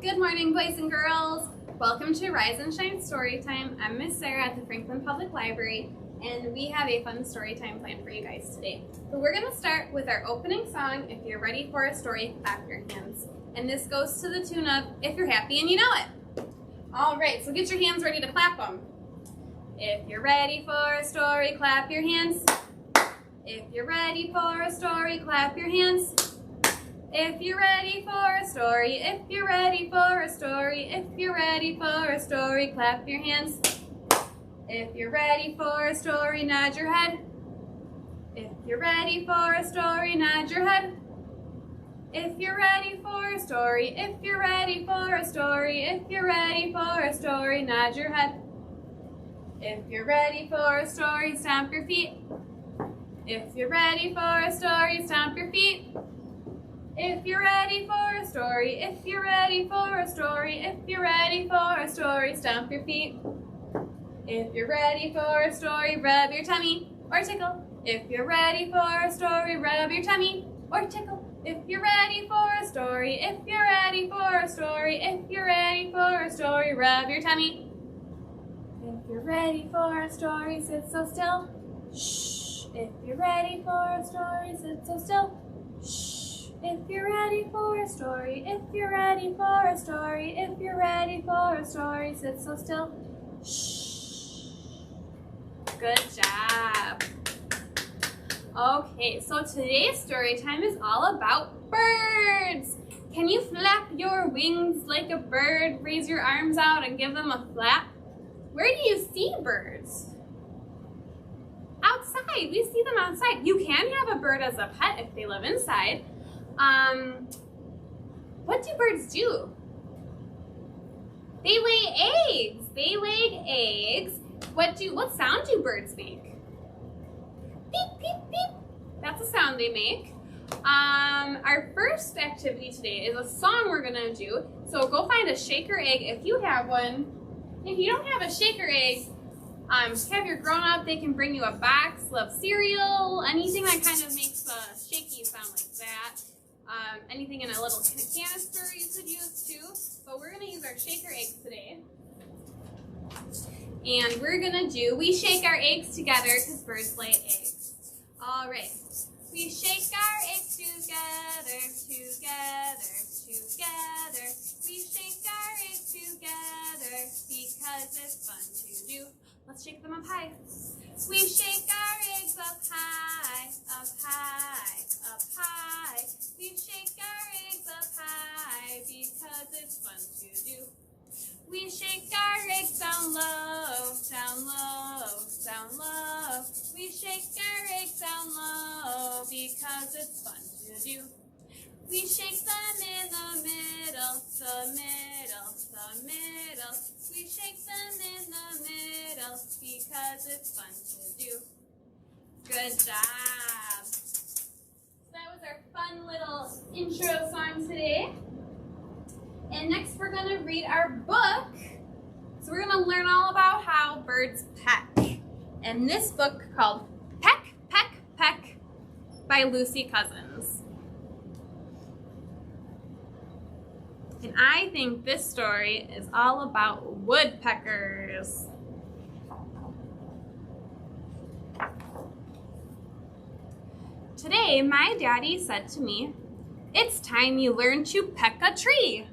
Good morning, boys and girls. Welcome to Rise and Shine Storytime. I'm Miss Sarah at the Franklin Public Library, and we have a fun story time planned for you guys today. So we're going to start with our opening song, If You're Ready for a Story, Clap Your Hands. And this goes to the tune of If You're Happy and You Know It. All right, so get your hands ready to clap them. If you're ready for a story, clap your hands. If you're ready for a story, clap your hands. If you're ready for a story, if you're ready for a story, if you're ready for a story, clap your hands. If you're ready for a story, nod your head. If you're ready for a story, nod your head. If you're ready for a story, if you're ready for a story, if you're ready for a story, nod your head. If you're ready for a story, stomp your feet. If you're ready for a story, stomp your feet. If you're ready for a story, if you're ready for a story, if you're ready for a story, stomp your feet. If you're ready for a story, rub your tummy or tickle. If you're ready for a story, rub your tummy or tickle. If you're ready for a story, if you're ready for a story, if you're ready for a story, rub your tummy. If you're ready for a story, sit so still. Shh. If you're ready for a story, sit so still. Shh. If you're ready for a story, if you're ready for a story, if you're ready for a story, sit so still. Shh. Good job. Okay, so today's story time is all about birds. Can you flap your wings like a bird? Raise your arms out and give them a flap. Where do you see birds? Outside. We see them outside. You can have a bird as a pet if they live inside. What do birds do? They lay eggs. They lay eggs. What sound do birds make? Beep, beep, beep. That's a sound they make. Our first activity today is a song we're gonna do. So go find a shaker egg if you have one. If you don't have a shaker egg, have your grown-up, they can bring you a box of cereal, anything that kind of makes a shaky sound like that. Anything in a little canister you could use too. But we're gonna use our shaker eggs today. And we're gonna do, we shake our eggs together because birds lay eggs. All right. We shake our eggs together, together, together. We shake our eggs together because it's fun to do. Let's shake them up high. We shake our eggs up high, up high, up high. We shake our eggs up high because it's fun to do. We shake our eggs down low, down low, down low. We shake our eggs down low because it's fun to do. We shake them in the middle, the middle, the middle. We shake them in the middle because it's fun to do. Good job. So that was our fun little intro song today. And next we're going to read our book. So we're going to learn all about how birds peck. And this book called Peck, Peck, Peck by Lucy Cousins. And I think this story is all about woodpeckers. Today, my daddy said to me, "It's time you learn to peck a tree."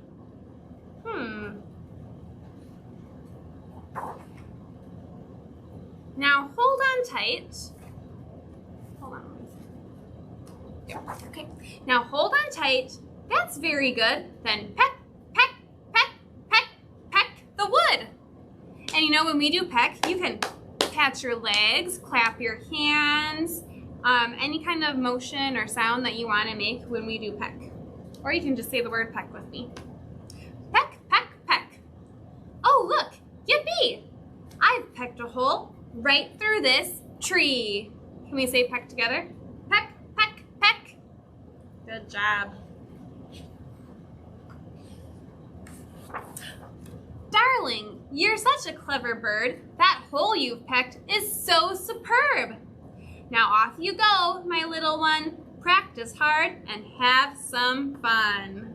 Now hold on tight. Hold on. Yeah, okay. Now hold on tight. That's very good. Then peck, peck, peck, peck, peck the wood. And you know, when we do peck, you can pat your legs, clap your hands, any kind of motion or sound that you want to make when we do peck. Or you can just say the word peck with me. Peck, peck, peck. Oh, look, yippee! I've pecked a hole right through this tree. Can we say peck together? Peck, peck, peck. Good job. Darling, you're such a clever bird. That hole you've pecked is so superb. Now off you go, my little one. Practice hard and have some fun.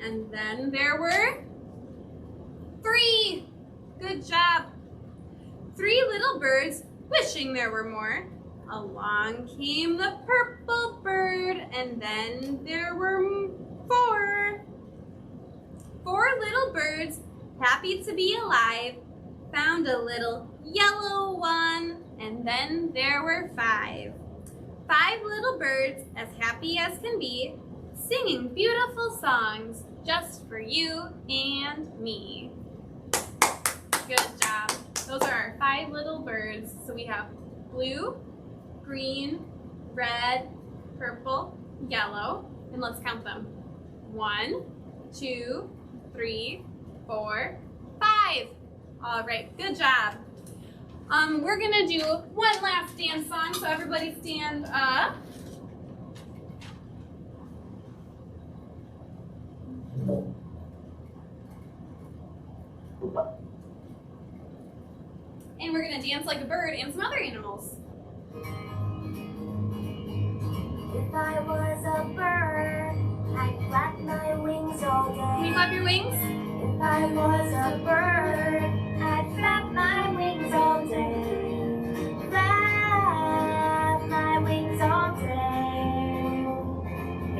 And then there were 3. Good job. 3 little birds wishing there were more. Along came the purple bird, and then there were 4. 4 little birds, happy to be alive, found a little yellow one, and then there were 5. 5 little birds, as happy as can be, singing beautiful songs just for you and me. Good job. Those are our 5 little birds. So we have blue, green, red, purple, yellow, and let's count them. 1, 2, 3, 4, 5. All right, good job. We're gonna do one last dance song, so everybody stand up. And we're gonna dance like a bird and some other animals. If I was a bird, I'd flap my wings all day. Can you clap your wings? If I was a bird, I'd flap my wings all day. Flap my wings all day.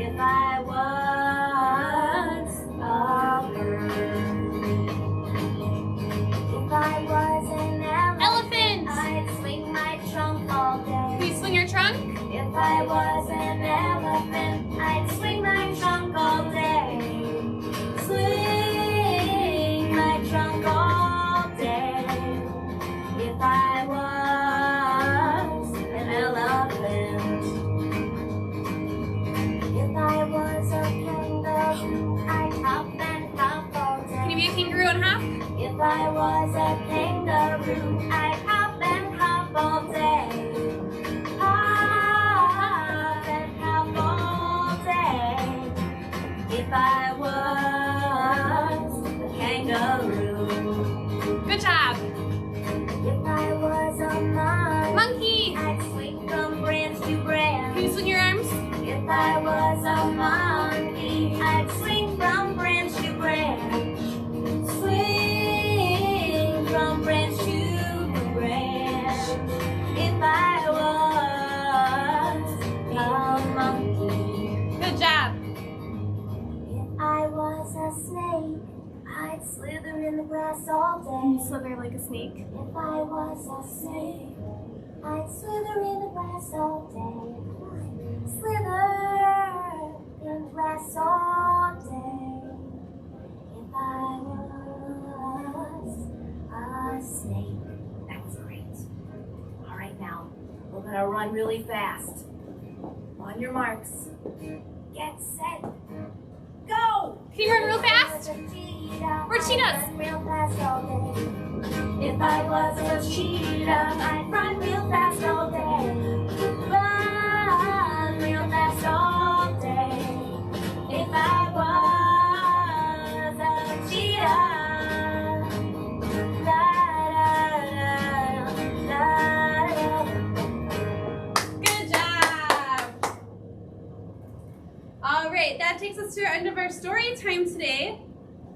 If I was a bird. If I was an Elephant! I'd swing my trunk all day. Can you swing your trunk? If I was an elephant, I'd swing my trunk all day. Swing my trunk all day. If I was an elephant. If I was a kangaroo, I'd hop and hop all day. Can you be a kangaroo and hop? If I was a kangaroo, I'd hop and hop all day. Hop and hop all day. If I was a kangaroo. Good job. If I was a Monkey! I'd swing from branch to branch. Can you swing your arms? If I was a monkey, I'd swing from branch to branch. Swing from branch to branch. If I was a monkey. Good job. If I was a snake, I'd slither in the grass all day. Slither like a snake. If I was a snake, I'd slither in the grass all day. Slither in the grass all day. If I was a snake. That was great. All right, now we're gonna run really fast. On your marks, get set, go! Can you run real fast? We're cheetahs. Run real fast all day. If I was a cheetah, I'd run real fast all day. Run real fast all day. If I was a cheetah. La, la, la, la, la. Good job. All right, that takes us to the end of our story time today.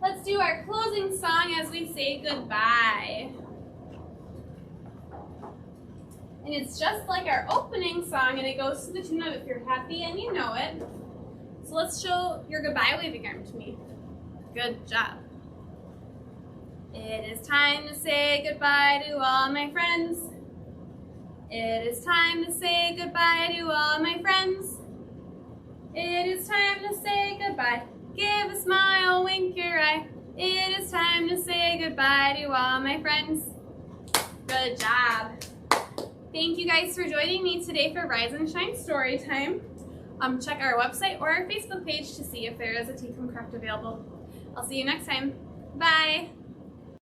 Let's do our closing song as we say goodbye. And it's just like our opening song, and it goes to the tune of If You're Happy and You Know It. So let's show your goodbye waving arm to me. Good job. It is time to say goodbye to all my friends. It is time to say goodbye to all my friends. It is time to say goodbye. Give a smile, wink your eye. It is time to say goodbye to all my friends. Good job. Thank you guys for joining me today for Rise and Shine Storytime. Check our website or our Facebook page to see if there is a take-home craft available. I'll see you next time. Bye.